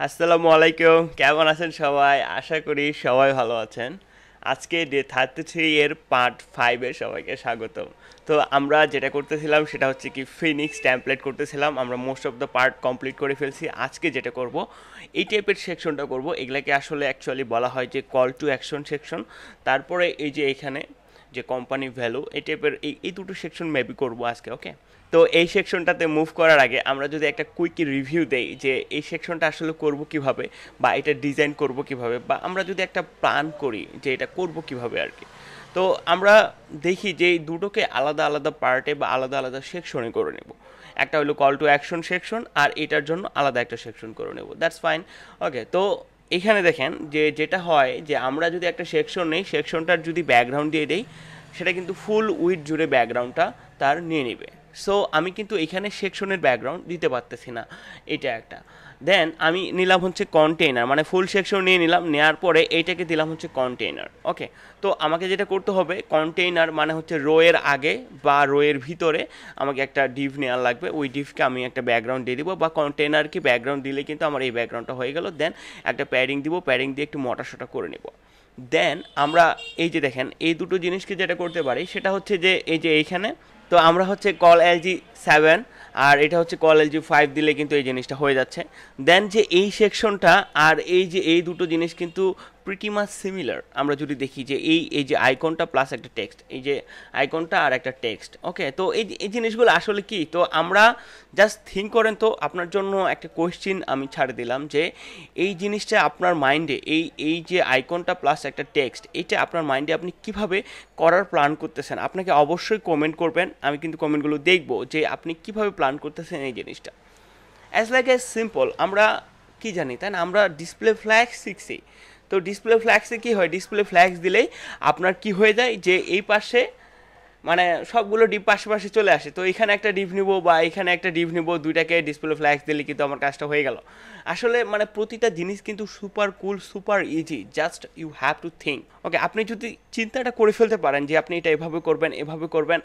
আসসালামু আলাইকুম, কেমন আছেন সবাই? আশা করি সবাই ভালো আছেন। আজকে ডে 33 এর পার্ট 5 এর সবাইকে স্বাগতম। তো আমরা যেটা করতেছিলাম সেটা হচ্ছে কি ফিনিক্স টেমপ্লেট করতেছিলাম। আমরা most of the part complete করে ফেলছি। আজকে যেটা করব এই টাইপের সেকশনটা করব। এগুলাকে আসলে অ্যাকচুয়ালি বলা হয় যে কল টু অ্যাকশন সেকশন। তারপরে এই যে এখানে যে কোম্পানি ভ্যালু এই টাইপের এই দুটো সেকশন মেবি করব আজকে। ওকে, তো এই সেকশনটাতে মুভ করার আগে আমরা যদি একটা কুইক রিভিউ দেই যে এই সেকশনটা আসলে করব কিভাবে, বা এটা ডিজাইন করব কিভাবে, বা আমরা যদি একটা প্ল্যান করি যে এটা করব কিভাবে আর কি। তো আমরা দেখি যে এই দুটোকে আলাদা আলাদা পার্টে বা আলাদা আলাদা সেকশনে করে নেব। একটা হলো কল টু অ্যাকশন সেকশন, আর এটার জন্য আলাদা একটা সেকশন করে নেব। That's fine. ওকে, তো এখানে দেখেন যে যেটা হয় যে আমরা যদি একটা সেকশন নেই, সেকশনটার যদি ব্যাকগ্রাউন্ড দিয়ে দেই, সেটা কিন্তু ফুল উইথ জুড়ে ব্যাকগ্রাউন্ডটা তার নিয়ে নেবে। সো আমি কিন্তু এখানে সেকশনের ব্যাকগ্রাউন্ড দিতে পারতেছি না, এটা একটা। দেন আমি নিলাম হচ্ছে কন্টেইনার, মানে ফুল সেকশন নিয়ে নিলাম, নেওয়ার পরে এইটাকে দিলাম হচ্ছে কন্টেইনার। ওকে, তো আমাকে যেটা করতে হবে, কন্টেইনার মানে হচ্ছে রোয়ের আগে বা রোয়ের ভিতরে আমাকে একটা ডিভ নেওয়ার লাগবে। ওই ডিভকে আমি একটা ব্যাকগ্রাউন্ড দিয়ে দিব, বা কন্টেইনারকে ব্যাকগ্রাউন্ড দিলে কিন্তু আমার এই ব্যাকগ্রাউন্ডটা হয়ে গেল। দেন একটা প্যাডিং দিব, প্যাডিং দিয়ে একটু মোটা সোটা করে নেব। দেন আমরা এই যে দেখেন এই দুটো জিনিসকে যেটা করতে পারি সেটা হচ্ছে যে এই যে এইখানে, তো আমরা হচ্ছে কল LG7 আর এটা হচ্ছে কল LG5 দিলে কিন্তু এই জিনিসটা হয়ে যাচ্ছে। দেন যে এই সেকশনটা আর এই যে এই দুটো জিনিস কিন্তু প্রিটি মাচ সিমিলার। আমরা যদি দেখি যে এই যে আইকনটা প্লাস একটা টেক্সট, এই যে আইকনটা আর একটা টেক্সট। ওকে, তো এই জিনিসগুলো আসলে কি, তো আমরা জাস্ট থিঙ্ক করেন। তো আপনার জন্য একটা কোয়েশ্চেন আমি ছাড়ে দিলাম যে এই জিনিসটা আপনার মাইন্ডে এই যে আইকনটা প্লাস একটা টেক্সট, এটা আপনার মাইন্ডে আপনি কিভাবে করার প্ল্যান করতেছেন। আপনাকে অবশ্যই কমেন্ট করবেন, আমি কিন্তু কমেন্টগুলো দেখবো যে আপনি কিভাবে প্ল্যান করতেছেন এই জিনিসটা। অ্যাজ লাইক এ সিম্পল আমরা কি জানি তাই না, আমরা ডিসপ্লে ফ্ল্যাগ শিখছি। তো ডিসপ্লে ফ্ল্যাগসে কী হয়, ডিসপ্লে ফ্ল্যাগস দিলেই আপনার কি হয়ে যায় যে এই পাশে মানে সবগুলো ডিপ পাশে পাশে চলে আসে। তো এখানে একটা ডিপ নিব বা এখানে একটা ডিপ নিব, দুইটাকে ডিসপ্লে ফ্ল্যাগস দিলে কিন্তু আমার কাজটা হয়ে গেল। আসলে মানে প্রতিটা জিনিস কিন্তু super cool, super easy, just you have to think. Okay, আপনি যদি চিন্তাটা করে ফেলতে পারেন যে আপনি এটা এভাবে করবেন এভাবে করবেন।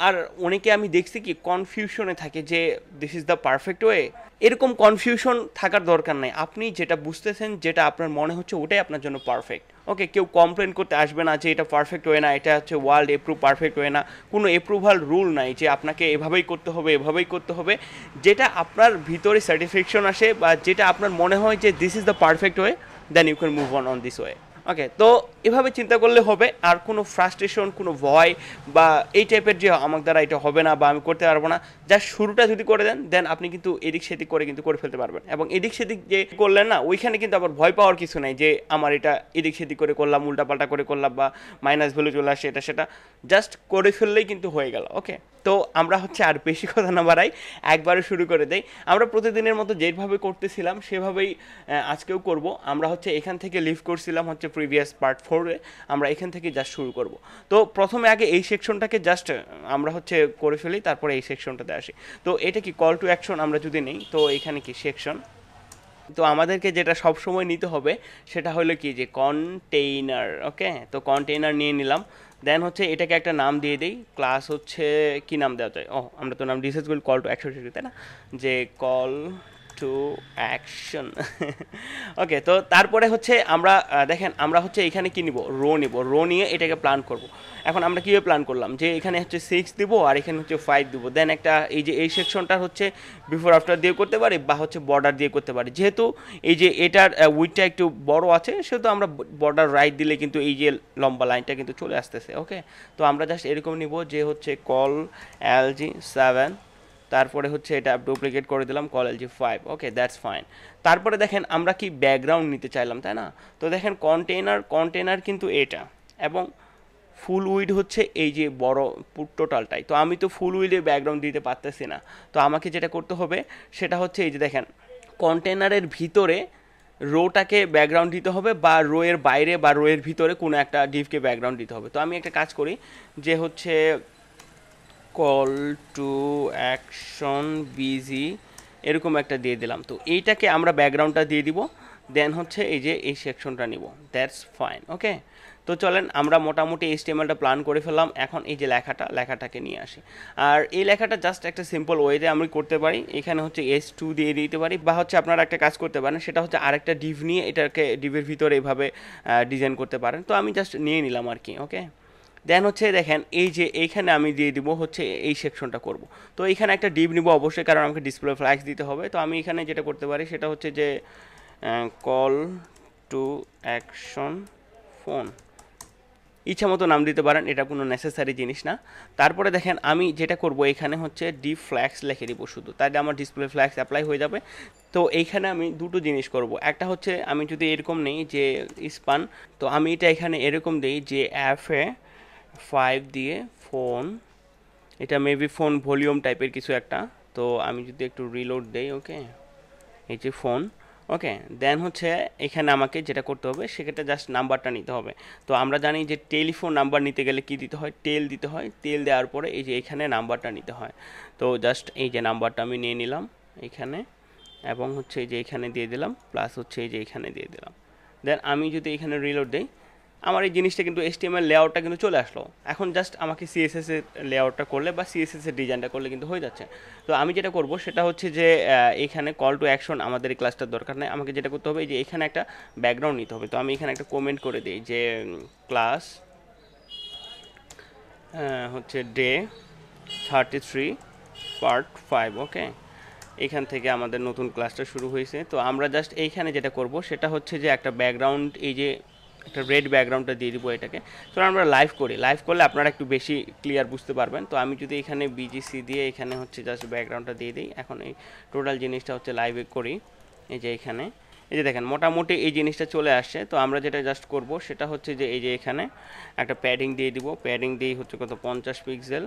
আর অনেকে আমি দেখছি কি কনফিউশনে থাকে যে this is the perfect way. এরকম কনফিউশন থাকার দরকার নাই। আপনি যেটা বুঝতেছেন, যেটা আপনার মনে হচ্ছে ওটাই আপনার জন্য পারফেক্ট। ওকে, কেউ কমপ্লেন করতে আসবে না যে এটা পারফেক্ট ওয়ে না, এটা হচ্ছে ওয়ার্ল্ড এপ্রুভ পারফেক্ট ওয়ে না। কোনো এপ্রুভাল রুল নাই যে আপনাকে এভাবেই করতে হবে এভাবেই করতে হবে। যেটা আপনার ভিতরে স্যাটিসফ্যাকশন আসে বা যেটা আপনার মনে হয় যে this is the perfect way, then you can move on this way. Okay, তো এভাবে চিন্তা করলে হবে। আর কোনো ফ্রাস্ট্রেশন, কোনো ভয় বা এই টাইপের যে আমার দ্বারা এটা হবে না বা আমি করতে পারবো না, জাস্ট শুরুটা যদি করে দেন, দেন আপনি কিন্তু এদিক সেদিক করে কিন্তু করে ফেলতে পারবেন। এবং এদিক সেদিক যে করলেন না, ওইখানে কিন্তু আবার ভয় পাওয়ার কিছু নাই যে আমার এটা এদিক সেদিক করে করলাম, উল্টাপাল্টা করে করলাম বা মাইনাস ভ্যালু চলে আসে, এটা সেটা জাস্ট করে ফেললেই কিন্তু হয়ে গেল। ওকে, তো আমরা হচ্ছে আর বেশি কথা না বাড়াই, একবারে শুরু করে দেই। আমরা প্রতিদিনের মতো যেভাবে করতেছিলাম সেভাবেই আজকেও করব। আমরা হচ্ছে এখান থেকে লিভ করছিলাম হচ্ছে প্রিভিয়াস পার্ট 4-এ, আমরা এখান থেকে জাস্ট শুরু করব। তো প্রথমে আগে এই সেকশনটাকে জাস্ট আমরা হচ্ছে করে ফেলি, তারপরে এই সেকশনটাতে আসি। তো এটা কি কল টু অ্যাকশন আমরা যদি নেই, তো এখানে কি সেকশন, তো আমাদেরকে যেটা সব সময় নিতে হবে সেটা হলো কি যে কন্টেইনার। ওকে, তো কন্টেইনার নিয়ে নিলাম। দেন হচ্ছে এটাকে একটা নাম দিয়ে দিই। ক্লাস হচ্ছে কি নাম দেওয়া যায়, আমরা তো নাম ডিসেস করি কল টু অ্যাকশন, তাই না, যে কল টু অ্যাকশন। ওকে, তো তারপরে হচ্ছে আমরা দেখেন আমরা হচ্ছে এখানে কি নিব, রো নিব। রো নিয়ে এটাকে প্ল্যান করব। এখন আমরা কীভাবে প্ল্যান করলাম যে এখানে হচ্ছে 6 দিব আর এখানে হচ্ছে 5 দিব। দেন একটা এই যে এই সেকশনটা হচ্ছে বিফোর আফটার দিয়ে করতে পারি বা হচ্ছে বর্ডার দিয়ে করতে পারি। যেহেতু এই যে এটার উইডটা একটু বড় আছে, সেহেতু আমরা বর্ডার রাইট দিলে কিন্তু এই যে লম্বা লাইনটা কিন্তু চলে আসতেছে। ওকে, তো আমরা জাস্ট এরকম নিব যে হচ্ছে কল LG7, তারপরে হচ্ছে এটা ডুপ্লিকেট করে দিলাম call LG5। Okay, that's fine. তারপরে দেখেন আমরা কি ব্যাকগ্রাউন্ড নিতে চাইলাম, তাই না। তো দেখেন কন্টেইনার কিন্তু এটা, এবং ফুল উইড হচ্ছে এই যে বড় টোটালটাই। তো আমি তো ফুল উইডে ব্যাকগ্রাউন্ড দিতে পারতেছি না। তো আমাকে যেটা করতে হবে সেটা হচ্ছে এই যে দেখেন কন্টেইনারের ভিতরে রোটাকে ব্যাকগ্রাউন্ড দিতে হবে, বা রোয়ের বাইরে বা রোয়ের ভিতরে কোনো একটা ডিভকে ব্যাকগ্রাউন্ড দিতে হবে। তো আমি একটা কাজ করি যে হচ্ছে কল টু অ্যাকশন বিজি এরকম একটা দিয়ে দিলাম। তো এইটাকে আমরা ব্যাকগ্রাউন্ডটা দিয়ে দিব। দেন হচ্ছে এই যে এই সেকশনটা নিব, দ্যাটস ফাইন। ওকে, তো চলেন আমরা মোটামুটি HTML-টা প্ল্যান করে ফেললাম। এখন এই যে লেখাটাকে নিয়ে আসি। আর এই লেখাটা জাস্ট একটা সিম্পল ওয়েতে আমি করতে পারি। এখানে হচ্ছে S2 দিয়ে দিতে পারি, বা হচ্ছে আপনারা একটা কাজ করতে পারেন, সেটা হচ্ছে আরেকটা ডিভ নিয়ে এটাকে ডিভের ভিতরে এভাবে ডিজাইন করতে পারেন। তো আমি জাস্ট নিয়ে নিলাম আর কি। ওকে, দেন হচ্ছে দেখেন এই যে এইখানে আমি দিয়ে দিব হচ্ছে এই সেকশনটা করব। তো এইখানে একটা ডিভ নিব অবশ্যই, কারণ আমাকে ডিসপ্লে ফ্ল্যাক্স দিতে হবে। তো আমি এখানে যেটা করতে পারি সেটা হচ্ছে যে কল টু অ্যাকশন ফোন, ইচ্ছা মতো নাম দিতে পারেন, এটা কোনো নেসেসারি জিনিস না। তারপরে দেখেন আমি যেটা করব এখানে হচ্ছে ডিভ ফ্ল্যাক্স লিখে দিব শুধু, তাহলে আমার ডিসপ্লে ফ্ল্যাক্স অ্যাপ্লাই হয়ে যাবে। তো এইখানে আমি দুটো জিনিস করব, একটা হচ্ছে আমি যদি এরকম নেই যে স্পান, তো আমি এটা এখানে এরকম দিই যে FA5 দিয়ে ফোন, এটা মেবি ফোন ভলিউম টাইপের কিছু একটা। তো আমি যদি একটু রিলোড দেই, ওকে, এই যে ফোন, ওকে, দেন হচ্ছে এখানে আমাকে যেটা করতে হবে সেক্ষেত্রে জাস্ট নাম্বারটা নিতে হবে। তো আমরা জানি যে টেলিফোন নাম্বার নিতে গেলে কি দিতে হয়, টেল দিতে হয়, টেল দেওয়ার পরে এই যে এখানে নাম্বারটা নিতে হয়। তো জাস্ট এই যে নাম্বারটা আমি নিয়ে নিলাম এখানে, এবং হচ্ছে এই যে এখানে দিয়ে দিলাম, প্লাস হচ্ছে এই যে এখানে দিয়ে দিলাম। দেন আমি যদি এখানে রিলোড দিই, আমার এই জিনিসটা কিন্তু HTML লেআউটটা কিন্তু চলে আসলো। এখন জাস্ট আমাকে CSS এর লেআউটটা করলে বা CSS এর ডিজাইনটা করলে কিন্তু হয়ে যাচ্ছে। তো আমি যেটা করব সেটা হচ্ছে যে এখানে কল টু অ্যাকশন আমাদের এই ক্লাসটার দরকার নেই, আমাকে যেটা করতে হবে যে এখানে একটা ব্যাকগ্রাউন্ড নিতে হবে। তো আমি এখানে একটা কমেন্ট করে দিই যে ক্লাস হচ্ছে ডে 33 Part-5, ওকে, এখান থেকে আমাদের নতুন ক্লাসটা শুরু হয়েছে। তো আমরা জাস্ট এইখানে যেটা করব সেটা হচ্ছে যে একটা ব্যাকগ্রাউন্ড, এই যে একটা রেড ব্যাকগ্রাউন্ডটা দিয়ে দিব এটাকে। তো আমরা লাইভ করি, লাইভ করলে আপনারা একটু বেশি ক্লিয়ার বুঝতে পারবেন। তো আমি যদি এখানে BGC দিয়ে এখানে হচ্ছে জাস্ট ব্যাকগ্রাউন্ডটা দিয়ে দিই, এখন এই টোটাল জিনিসটা হচ্ছে লাইভে করি। এই যে এখানে এই যে দেখেন মোটামুটি এই জিনিসটা চলে আসছে। তো আমরা যেটা জাস্ট করব সেটা হচ্ছে যে এই যে এখানে একটা প্যাডিং দিয়ে দিব, প্যাডিং দিয়ে হচ্ছে কত 50 পিক্সেল,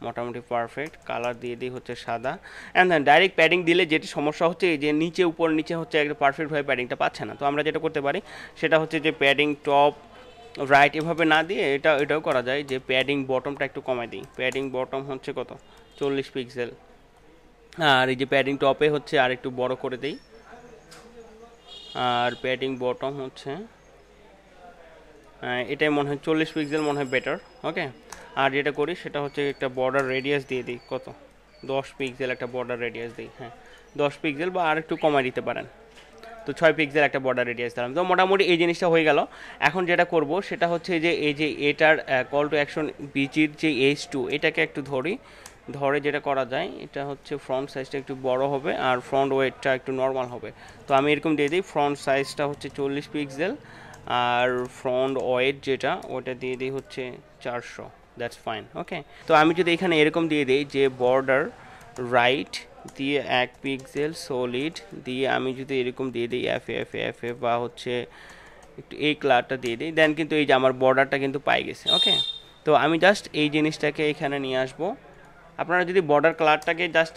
মোটামুটি পারফেক্ট। কালার দিয়ে দিই হচ্ছে সাদা। অ্যান্ড দেন ডাইরেক্ট প্যাডিং দিলে যেটি সমস্যা হচ্ছে এই যে নিচে উপর নিচে হচ্ছে একটা পারফেক্টভাবে প্যাডিংটা পাচ্ছে না। তো আমরা যেটা করতে পারি সেটা হচ্ছে যে প্যাডিং টপ রাইট এভাবে না দিয়ে এটাও করা যায় যে প্যাডিং বটমটা একটু কমাই দিই। প্যাডিং বটম হচ্ছে কত 40 পিক্সেল, আর এই যে প্যাডিং টপে হচ্ছে আর একটু বড় করে দিই, আর প্যাডিং বটম হচ্ছে এটাই মনে হয় 40 পিক্সেল মনে হয় বেটার। ওকে, আর যেটা করি সেটা হচ্ছে একটা বর্ডার রেডিয়াস দিয়ে দিই কত 10 পিক্সেল, একটা বর্ডার রেডিয়াস দিই, হ্যাঁ 10 পিক্সেল, বা আর একটু কমাই দিতে পারেন। তো 6 পিক্সেল একটা বর্ডার রেডিয়াস দিলাম। তো মোটামুটি এই জিনিসটা হয়ে গেল। এখন যেটা করব সেটা হচ্ছে যে এই যে এটার কল টু অ্যাকশন বিচির যে H2 এটাকে একটু ধরে যেটা করা যায় এটা হচ্ছে ফ্রন্ট সাইজটা একটু বড় হবে আর ফ্রন্ট ওয়েটটা একটু নর্মাল হবে। তো আমি এরকম দিয়ে দিই ফ্রন্ট সাইজটা হচ্ছে 40 পিক্সেল, আর ফ্রন্ট ওয়েট যেটা ওটা দিয়ে দিই হচ্ছে 400, দ্যাটস ফাইন। ওকে, তো আমি যদি এখানে এরকম দিয়ে দিই যে বর্ডার রাইট দিয়ে 1 পিক্সেল সলিড দিয়ে আমি যদি এরকম দিয়ে দিই FA বা হচ্ছে একটু এই কালারটা দিয়ে দিই, দেন কিন্তু এই যে আমার বর্ডারটা কিন্তু পাই গেছে। ওকে, তো আমি জাস্ট এই জিনিসটাকে এখানে নিয়ে আসবো। আপনারা যদি বর্ডার কালারটাকে জাস্ট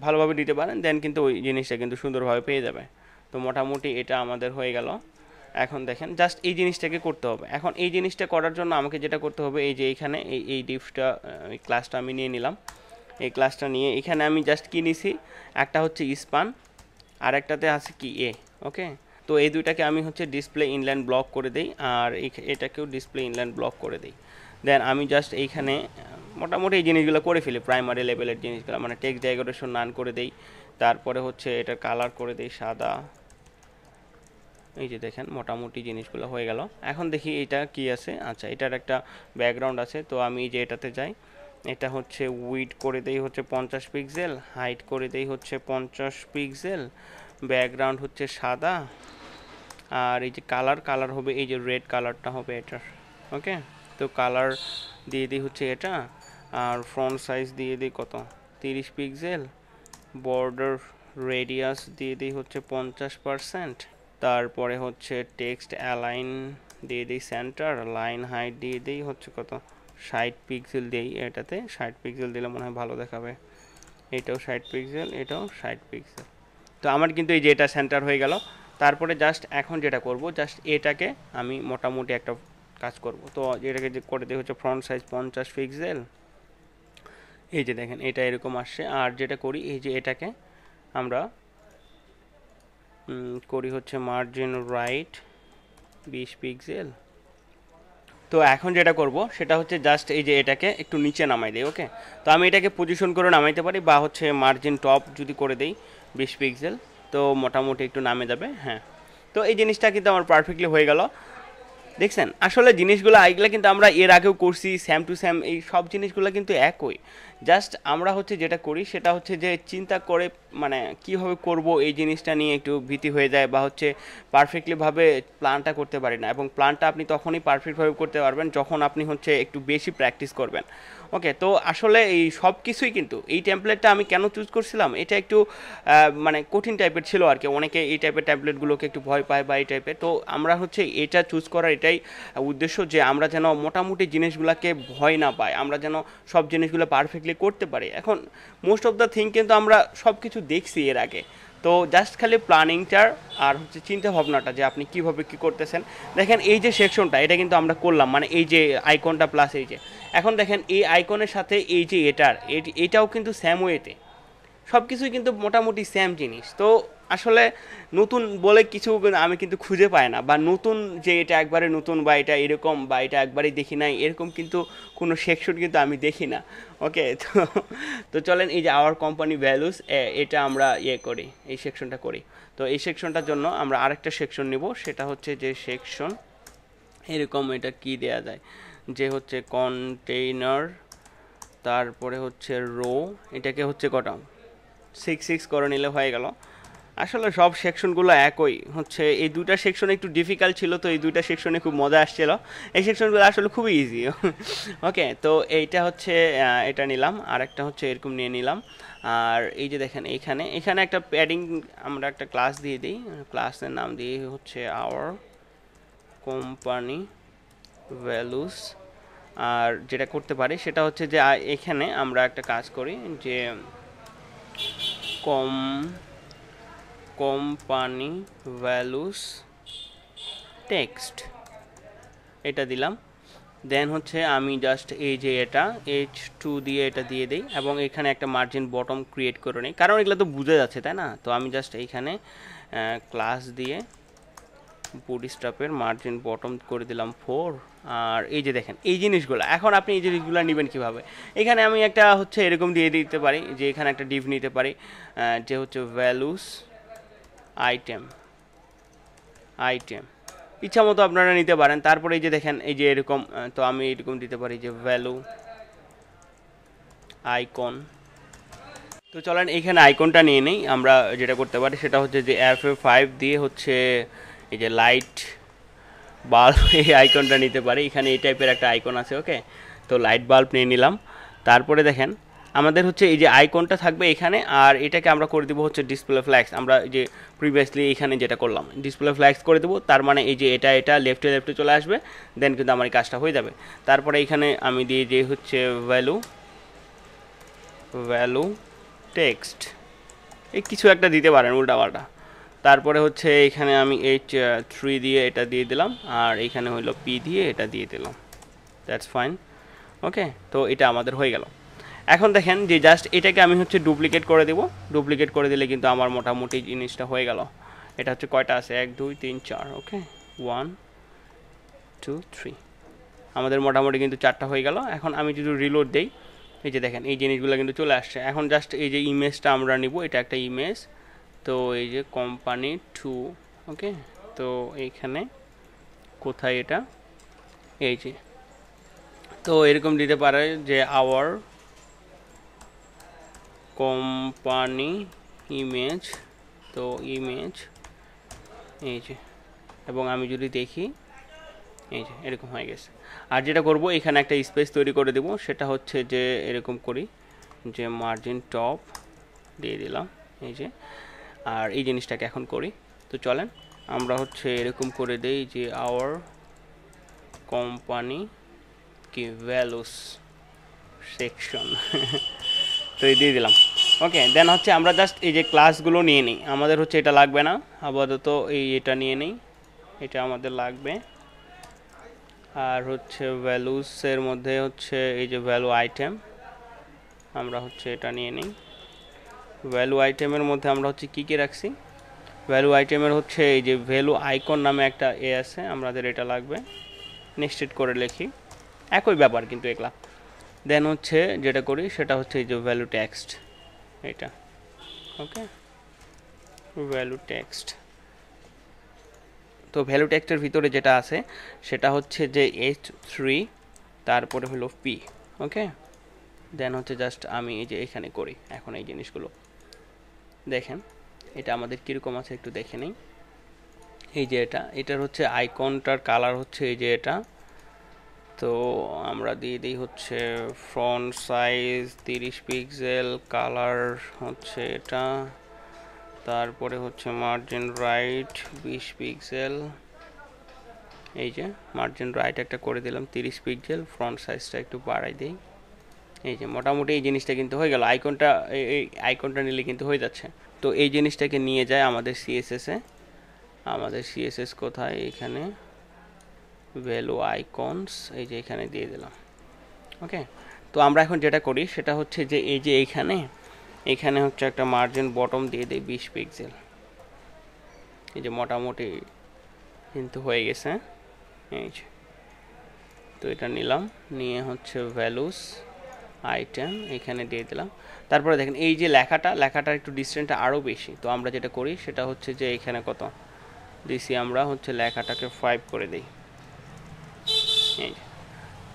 ভালোভাবে দিতে পারেন দেন কিন্তু ওই জিনিসটা কিন্তু সুন্দরভাবে পেয়ে যাবে। তো মোটামুটি এটা আমাদের হয়ে গেল। এখন দেখেন জাস্ট এই জিনিসটাকে করতে হবে। এখন এই জিনিসটা করার জন্য আমাকে যেটা করতে হবে এই যে এইখানে এই ডিফটা এই ক্লাসটা আমি নিয়ে নিলাম। এই ক্লাসটা নিয়ে এখানে আমি জাস্ট কি নিছি, একটা হচ্ছে স্পান আর একটাতে আছে কি এ। ওকে, তো এই দুইটাকে আমি হচ্ছে ডিসপ্লে ইনলাইন ব্লক করে দেই, আর এটাকেও ডিসপ্লে ইনলাইন ব্লক করে দিই। দেন আমি জাস্ট এইখানে মোটামুটি এই জিনিসগুলো করে ফেলি, প্রাইমারি লেভেলের জিনিসগুলো, মানে টেক্সট ডেকোরেশন নান করে দেই। তারপরে হচ্ছে এটা কালার করে দেই সাদা। এই যে দেখেন মোটামুটি জিনিসগুলো হয়ে গেল। এখন দেখি এটা কি আছে, আচ্ছা এটার একটা ব্যাকগ্রাউন্ড আছে। তো আমি যে এটাতে যাই, এটা হচ্ছে উইড করে দেই হচ্ছে 50 পিক্সেল, হাইট করে দেই হচ্ছে 50 পিক্সেল, ব্যাকগ্রাউন্ড হচ্ছে সাদা, আর এই যে কালার হবে এই যে রেড কালারটা হবে এটার। ওকে, তো কালার দিয়ে দিই হচ্ছে এটা, আর ফ্রন্ট সাইজ দিয়ে দিই কত 30 পিক্সেল, বর্ডার রেডিয়াস দিয়ে দিই হচ্ছে 50%, তারপরে হচ্ছে টেক্সট অ্যালাইন দিয়ে দিই সেন্টার, লাইন হাইট দিয়ে দিই হচ্ছে কত 60 পিক্সেল দিই, এটাতে 60 পিক্সেল দিলে মনে হয় ভালো দেখাবে। এটাও 60 পিক্সেল, এটাও 60 পিক্সেল। তো আমার কিন্তু এই যে এটা সেন্টার হয়ে গেল। তারপরে জাস্ট এখন যেটা করব জাস্ট এটাকে আমি মোটামুটি একটা কাজ করব। তো এটাকে যে করে দিই হচ্ছে ফ্রন্ট সাইজ 50 পিক্সেল, এই যে দেখেন এটা এরকম আসছে। আর যেটা করি এই যে এটাকে আমরা করি হচ্ছে মার্জিন রাইট 20 পিক্সেল, তো এখন যেটা করব সেটা হচ্ছে জাস্ট এই যে এটাকে একটু নিচে নামাই দেই। ওকে, তো আমি এটাকে পজিশন করে নামাইতে পারি, বা হচ্ছে মার্জিন টপ যদি করে দেই 20 পিক্সেল, তো মোটামুটি একটু নামে যাবে। হ্যাঁ, তো এই জিনিসটা কিন্তু আমার পারফেক্টলি হয়ে গেল। দেখছেন আসলে জিনিসগুলো এইগুলো কিন্তু আমরা এর আগেও করছি, স্যাম টু স্যাম, এই সব জিনিসগুলো কিন্তু একই। জাস্ট আমরা হচ্ছে যেটা করি সেটা হচ্ছে যে চিন্তা করে মানে কীভাবে করব এই জিনিসটা নিয়ে একটু ভীতি হয়ে যায়, বা হচ্ছে পারফেক্টলিভাবে প্ল্যানটা করতে পারি না। এবং প্ল্যানটা আপনি তখনই পারফেক্টভাবে করতে পারবেন যখন আপনি হচ্ছে একটু বেশি প্র্যাকটিস করবেন। ওকে, তো আসলে এই সব কিছুই কিন্তু এই টেমপ্লেটটা আমি কেন চুজ করছিলাম, এটা একটু মানে কঠিন টাইপের ছিল আর কি। অনেকে এই টাইপের ট্যাবলেটগুলোকে একটু ভয় পায় বা এই টাইপের, তো আমরা হচ্ছে এটা চুজ করার এটাই উদ্দেশ্য যে আমরা যেন মোটামুটি জিনিসগুলোকে ভয় না পাই, আমরা যেন সব জিনিসগুলো পারফেক্টলি করতে পারি। এখন মোস্ট অফ দ্য থিং কিন্তু আমরা সব কিছু দেখছি এর আগে, তো জাস্ট খালি প্ল্যানিংটার আর হচ্ছে চিন্তা ভাবনাটা যে আপনি কীভাবে কী করতেছেন। দেখেন এই যে সেকশনটা এটা কিন্তু আমরা করলাম, মানে এই যে আইকনটা প্লাস এই যে, এখন দেখেন এই আইকনের সাথে এই যে এটাও কিন্তু স্যাম ওয়েতে, সব কিছুই কিন্তু মোটামুটি সেম জিনিস। তো আসলে নতুন বলে কিছু আমি কিন্তু খুঁজে পাই না, বা নতুন যে এটা একবারে নতুন বা এটা এরকম বা এটা একবারেই দেখি নাই এরকম কিন্তু কোনো সেকশন কিন্তু আমি দেখি না। ওকে, তো তো চলেন এই যে আওয়ার কোম্পানি ভ্যালুস, এটা আমরা করি, এই সেকশনটা করি। তো এই সেকশনটার জন্য আমরা আরেকটা সেকশন নিব, সেটা হচ্ছে যে সেকশন এরকম, এটা কি দেয়া যায়, যে হচ্ছে কন্টেইনার, তারপরে হচ্ছে রো, এটাকে হচ্ছে কটা 6 করে নিলে হয়ে গেল। আসলে সব সেকশনগুলো একই হচ্ছে, এই দুইটা সেকশন একটু ডিফিকাল্ট ছিল, তো এই দুইটা সেকশনে খুব মজা আসছিল। এই সেকশনগুলো আসলে খুবই ইজি। ওকে, তো এইটা হচ্ছে এটা নিলাম, আর একটা হচ্ছে এরকম নিয়ে নিলাম। আর এই যে দেখেন এখানে একটা প্যাডিং আমরা একটা ক্লাস দিয়ে দিই, ক্লাসের নাম দিয়ে হচ্ছে আওয়ার কোম্পানি ভ্যালুস। আর যেটা করতে পারি সেটা হচ্ছে যে এখানে আমরা একটা কাজ করি, যে কোম্পানি ভ্যালুস টেক্সট, এটা দিলাম। দেন হচ্ছে আমি জাস্ট এই যে এটা H2 দিয়ে এটা দিয়ে দিই, এবং এখানে একটা মার্জিন বটম ক্রিয়েট করে নিই, কারণ এগুলো তো বোঝা যাচ্ছে তাই না। তো আমি জাস্ট এইখানে ক্লাস দিয়ে বুটস্ট্র্যাপের মার্জিন বটম করে দিলাম 4। আর এই যে দেখেন এই জিনিসগুলো, এখন আপনি এই জিনিসগুলো নেবেন কীভাবে, এখানে আমি একটা হচ্ছে এরকম দিয়ে দিতে পারি, যে এখানে একটা ডিভ নিতে পারি, যে হচ্ছে ভ্যালুস আইটেম ইচ্ছা মতো আপনারা নিতে পারেন। তারপরে এই যে দেখেন এই যে এরকম, তো আমি এরকম দিতে পারি যে ভ্যালু আইকন। তো চলেন এইখানে আইকনটা নিয়ে নেই। আমরা যেটা করতে পারি সেটা হচ্ছে যে F5 দিয়ে হচ্ছে এই যে লাইট বাল্ব, এই আইকনটা নিতে পারি। এখানে এই টাইপের একটা আইকন আছে। ওকে, তো লাইট বাল্ব নিয়ে নিলাম। তারপরে দেখেন আমাদের হচ্ছে এই যে আইকনটা থাকবে এখানে, আর এটাকে আমরা করে দেবো হচ্ছে ডিসপ্লে ফ্ল্যাক্স। আমরা এই যে প্রিভিয়াসলি এখানে যেটা করলাম ডিসপ্লে ফ্ল্যাক্স করে দেবো, তার মানে এই যে এটা লেফটে চলে আসবে, দেন কিন্তু আমার এই কাজটা হয়ে যাবে। তারপরে এখানে আমি দিয়ে যে হচ্ছে ভ্যালু টেক্সট, এই কিছু একটা দিতে পারেন উল্টাপাল্টা। তারপরে হচ্ছে এখানে আমি H3 দিয়ে এটা দিয়ে দিলাম, আর এখানে হইলো P দিয়ে এটা দিয়ে দিলাম। That's fine. ওকে, তো এটা আমাদের হয়ে গেল। এখন দেখেন যে জাস্ট এটাকে আমি হচ্ছে ডুপ্লিকেট করে দেব, ডুপ্লিকেট করে দিলে কিন্তু আমার মোটামুটি জিনিসটা হয়ে গেল। এটা হচ্ছে কয়টা আছে, 1 2 3 4। ওকে, 1 2 3, আমাদের মোটামুটি কিন্তু 4টা হয়ে গেল। এখন আমি যদি রিলোড দেই, এই যে দেখেন এই জিনিসগুলো কিন্তু চলে আসছে। এখন জাস্ট এই যে ইমেজটা আমরা নিব, এটা একটা ইমেজ, তো এই যে কোম্পানি 2। ওকে, তো এইখানে কোথায় এটা, এই যে, তো এরকম দিতে পারে যে আওয়ার কোম্পানি ইমেজ, তো ইমেজ এই যে, এবং আমি যদি দেখি এই যে এরকম হয়ে গেছে। আর যেটা করব এখানে একটা স্পেস তৈরি করে দেব, সেটা হচ্ছে যে এরকম করি যে মার্জিন টপ দিয়ে দিলাম এই যে। আর এই জিনিসটাকে এখন করি, তো চলেন আমরা হচ্ছে এরকম করে দেই যে আওয়ার কোম্পানি কি ভ্যালুস সেকশন, তো এই দিয়ে দিলাম। ওকে, দেন হচ্ছে আমরা জাস্ট এই যে ক্লাসগুলো নিয়ে নিই, আমাদের হচ্ছে এটা লাগবে না আপাতত, এটা নিয়ে নিই, এটা আমাদের লাগবে। আর হচ্ছে ভ্যালুসের মধ্যে হচ্ছে এই যে ভ্যালু আইটেম, আমরা হচ্ছে এটা নিয়ে নিই। ভ্যালু আইটেমের মধ্যে আমরা হচ্ছে কী কী রাখছি, ভ্যালু আইটেমের হচ্ছে এই যে ভ্যালু আইকন নামে একটা আছে, আমাদের এটা লাগবে। নেস্টেড করে লিখি, একই ব্যাপার কিন্তু এগুলা। দেন হচ্ছে যেটা করি সেটা হচ্ছে এই যে ভ্যালু টেক্সট, এটা ওকে ভ্যালু টেক্সট। তো ভ্যালু টেক্সটের ভিতরে যেটা আছে সেটা হচ্ছে যে H3 তারপরে হলো P, ওকে। দেন হচ্ছে জাস্ট আমি এই যে এখানে করি এখন এই জিনিসগুলো দেখেন এটা আমাদের কীরকম আছে একটু দেখে নিই। এই যে এটার হচ্ছে আইকনটার কালার হচ্ছে এই যে এটা, তো আমরা দিয়ে দিই হচ্ছে ফ্রন্ট সাইজ 30 পিক্সেল, কালার হচ্ছে এটা, তারপরে হচ্ছে মার্জিন রাইট 20 পিক্সেল, এই যে মার্জিন রাইট একটা করে দিলাম 30 পিক্সেল, ফ্রন্ট সাইজটা একটু বাড়াই দিই। এই যে মোটামুটি এই জিনিসটা কিন্তু হয়ে গেল, আইকনটা এই আইকনটা নিলে কিন্তু হয়ে যাচ্ছে। তো এই জিনিসটাকে নিয়ে যায় আমাদের সিএসএসে, আমাদের সিএসএস কোথায়, এখানে ভ্যালু আইকনস, এই যে এখানে দিয়ে দিলাম, ওকে। তো আমরা এখন যেটা করি সেটা হচ্ছে যে এই যে এখানে হচ্ছে একটা মার্জিন বটম দিয়ে দিই 20 পিক্সেল, এই যে মোটামুটি কিন্তু হয়ে গেছে, এই যে। তো এটা নিলাম, নিয়ে হচ্ছে ভ্যালুস আইটেম এখানে দিয়ে দিলাম। তারপরে দেখেন এই যে লেখাটার একটু ডিস্টেন্সটা আরও বেশি, তো আমরা যেটা করি সেটা হচ্ছে যে এখানে কত দিছি, আমরা হচ্ছে লেখাটাকে 5 করে দিই, এই যে।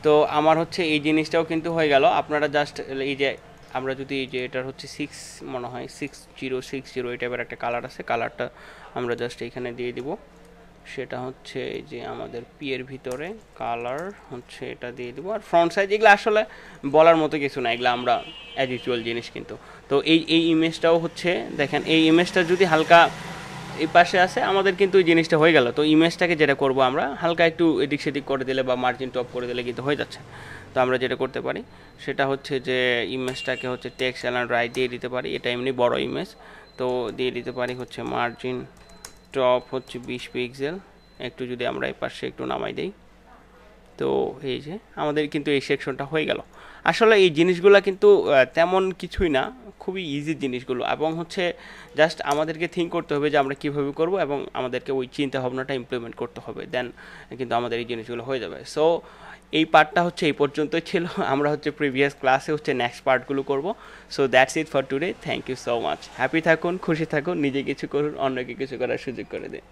তো আমার হচ্ছে এই জিনিসটাও কিন্তু হয়ে গেল। আপনারা জাস্ট এই যে আমরা যদি এই যে এটার হচ্ছে 6 মনে হয় 6060 এই টাইপের একটা কালার আছে, কালারটা আমরা জাস্ট এখানে দিয়ে দিব, সেটা হচ্ছে এই যে আমাদের পি এর ভিতরে কালার হচ্ছে এটা দিয়ে দিব। আর ফ্রন্ট সাইজ এগুলো আসলে বলার মতো কিছু না, এগুলো আমরা অ্যাজ ইউজুয়াল জিনিস কিন্তু। তো এই ইমেজটাও হচ্ছে দেখেন, এই ইমেজটা যদি হালকা এই পাশে আছে আমাদের কিন্তু এই জিনিসটা হয়ে গেল। তো ইমেজটাকে যেটা করব আমরা হালকা একটু এদিক সেদিক করে দিলে বা মার্জিন টপ করে দিলে কিন্তু হয়ে যাচ্ছে। তো আমরা যেটা করতে পারি সেটা হচ্ছে যে ইমেজটাকে হচ্ছে টেক্সট অ্যান্ড রাইট দিয়ে দিতে পারি, এটা এমনি বড় ইমেজ, তো দিয়ে দিতে পারি হচ্ছে মার্জিন টপ হচ্ছে 20 পিক্সেল, একটু যদি আমরা এই পাশে একটু নামাই দেই, তো এই যে আমাদের কিন্তু এই সেকশনটা হয়ে গেল। আসলে এই জিনিসগুলো কিন্তু তেমন কিছুই না, খুবই ইজি জিনিসগুলো, এবং হচ্ছে জাস্ট আমাদেরকে থিঙ্ক করতে হবে যে আমরা কীভাবে করব এবং আমাদেরকে ওই চিন্তা ভাবনাটা ইমপ্লিমেন্ট করতে হবে, দেন কিন্তু আমাদের এই জিনিসগুলো হয়ে যাবে। সো এই পার্টটা হচ্ছে এই পর্যন্তই ছিল, আমরা হচ্ছে প্রিভিয়াস ক্লাসে হচ্ছে নেক্সট পার্টগুলো করব। So that's it for today, thank you so much. Happy থাকুন, খুশি থাকুন, নিজে কিছু করুন, অন্যকে কিছু করার সুযোগ করে দিন।